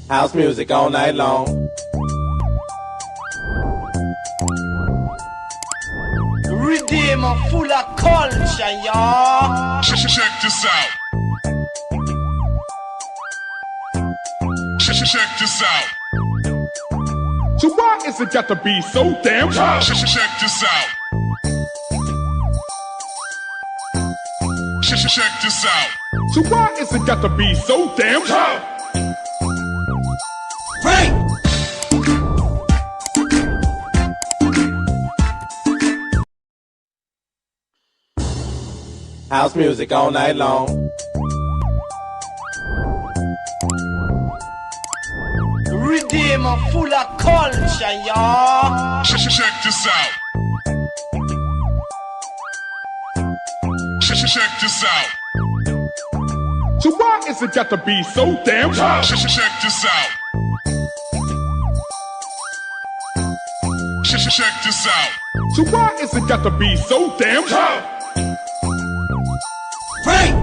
House music all night long. Redeemer full of culture, y'all. Check this out. Check this out. So why is it got to be so damn hard? Check this out. Check this out. So why is it got to be so damn hard? Frank! House music all night long. Redeemer full of culture, y'all. Check this out. Check this out. So why is it got to be so damn hard? Check this out. Check this out. So why is it got to be so damn hard? Frank!